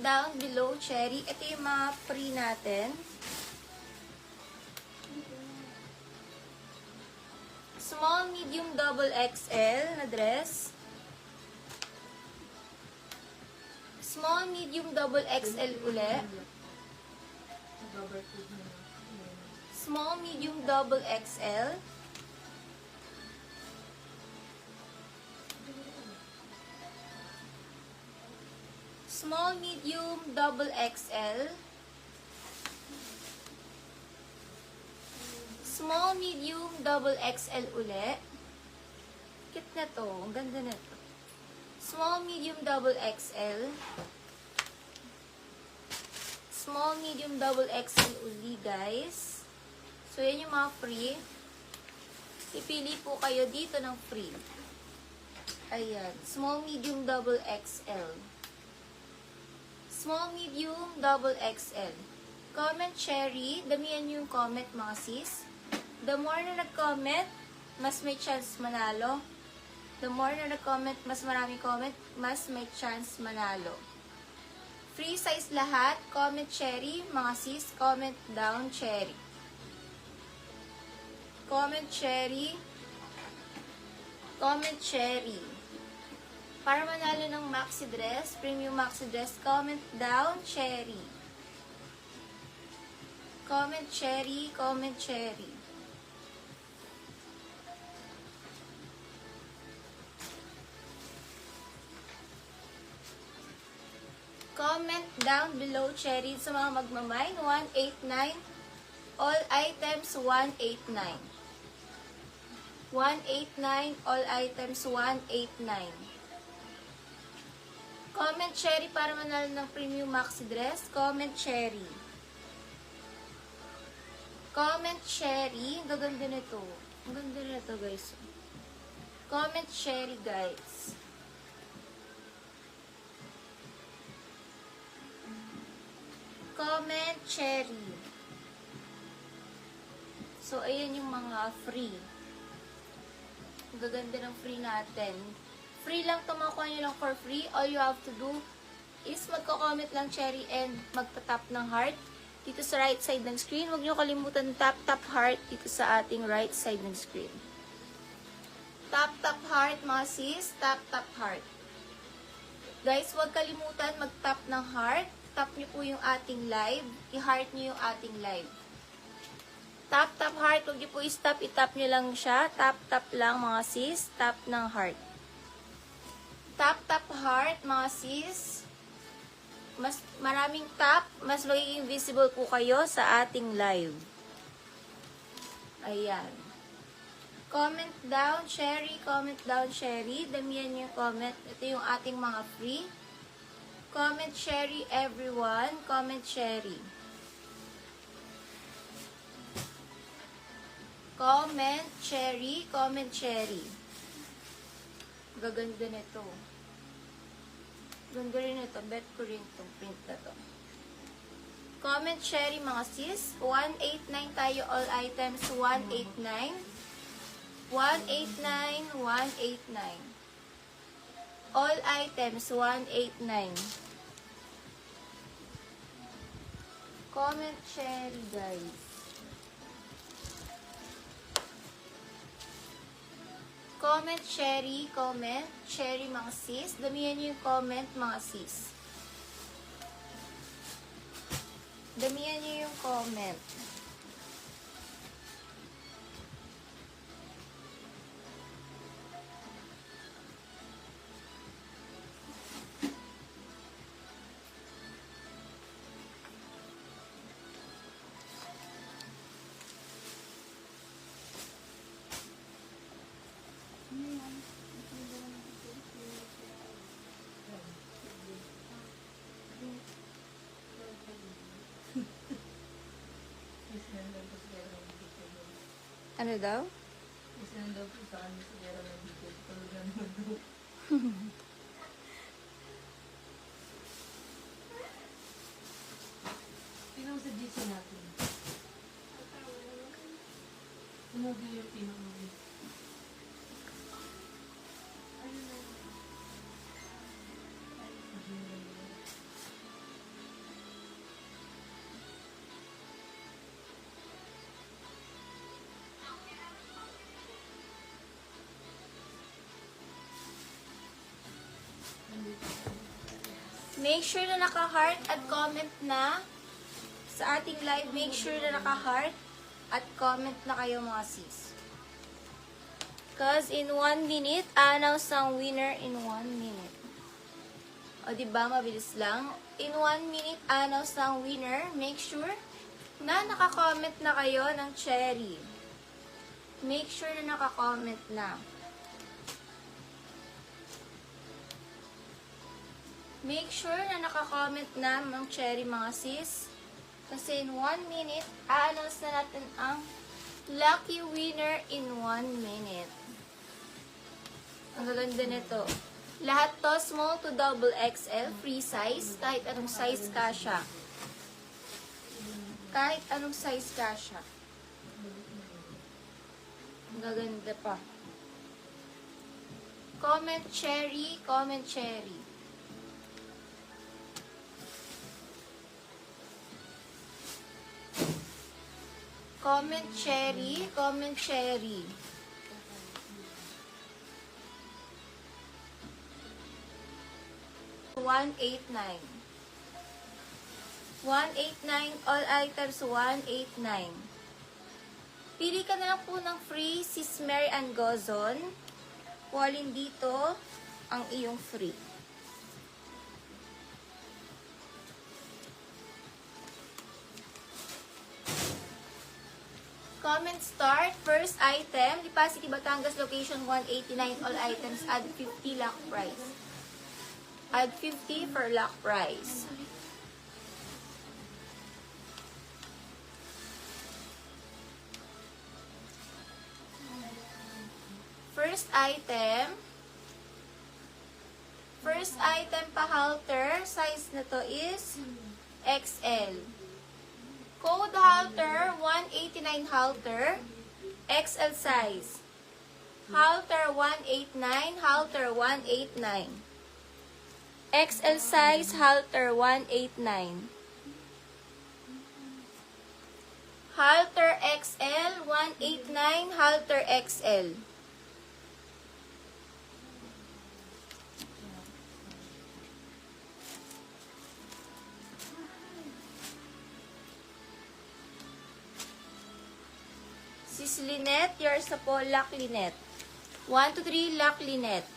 down below cherry. Ito yung mga free natin. Small, medium, double XL na dress. Small, medium, double XL uli. Small, medium, double XL. Small, medium, double XL. Small, medium, double XL uli. Cute na to. Ang ganda na to. Small, medium, double XL. Small, medium, double XL uli, guys. So, yan yung mga free. Ipili po kayo dito ng free. Ayan. Small, medium, double XL. Small, medium, double XL. Comment cherry. Damihan yung comment, mga sis. The more na nag-comment, mas may chance manalo. The more na nag-comment, mas marami comment, mas may chance manalo. Free size lahat. Comment cherry, mga sis. Comment down cherry. Comment cherry. Comment cherry. Para manalo ng maxi dress, premium maxi dress, comment down cherry. Comment cherry, comment cherry. Comment down below cherry sa mga magmamine. 189. All items 189. 189. All items 189. Comment cherry para manalo ng premium maxi dress. Comment cherry. Comment cherry. Ang gaganda nito. Ang ganda nito, guys. Comment cherry, guys. Comment cherry. So, ayan yung mga free. Ang gaganda ng free natin. Free lang ito, makuha nyo lang for free. All you have to do is magko-comment lang cherry and magpa-tap ng heart dito sa right side ng screen. Huwag nyo kalimutan tap heart dito sa ating right side ng screen. Tap heart, mga sis. Tap heart. Guys, huwag kalimutan mag-tap ng heart. Tap nyo po yung ating live. I-heart nyo yung ating live. Tap heart. Huwag nyo po i-stop. I-tap nyo lang siya. Tap lang, mga sis. Tap ng heart. Tap heart, mga sis. Mas maraming tap, mas magiging visible po kayo sa ating live. Ayan. Comment down, cherry. Comment down, cherry. Damihan yung comment. Ito yung ating mga free. Comment cherry, everyone. Comment cherry. Comment cherry. Comment cherry. Gaganda nito. Ganda rin ito. Bet ko rin itong print na to. Comment cherry, mga sis. 189 tayo. All items 189. 189. 189. All items 189. Comment cherry, guys. Comment cherry, comment cherry, mga sis. Damihan nyo yung comment, mga sis. Damihan nyo yung comment. Ano daw? Isang daw po sa kanya sa gera ng video. Talagang daw. Tingnan sa GC natin. Tumugil yung pinamuli. Make sure na naka-heart at comment na sa ating live. Make sure na naka-heart at comment na kayo mga sis. Because in 1 minute, announce ang winner in 1 minute. O diba, mabilis lang. In 1 minute, announce ang winner. Make sure na naka-comment na kayo ng cherry. Make sure na naka-comment na. Make sure na naka-comment na ng cherry mga sis. Kasi in 1 minute, a-announce na natin ang lucky winner in 1 minute. Ang gaganda nito. Lahat to small to double XL, free size. Kahit anong size ka siya. Kahit anong size ka siya. Ang gaganda pa. Comment cherry, comment cherry. Comment cherry, comment cherry. $189. $189, all items $189. Pili ka na lang po ng free Sis Mary Ann Gozon. Walin dito ang iyong free. Comment start. First item, Lipa City, Batangas, location 189. All items, add 50 lock price. Add 50 for lock price. First item pa halter, size na to is XL. Code halter, 189 halter, XL size. Halter 189, halter 189. XL size, halter 189. Halter XL, 189, halter XL. Sis Lynette, yours na po, Lock Lynette. 1 to 3, Lock Lynette.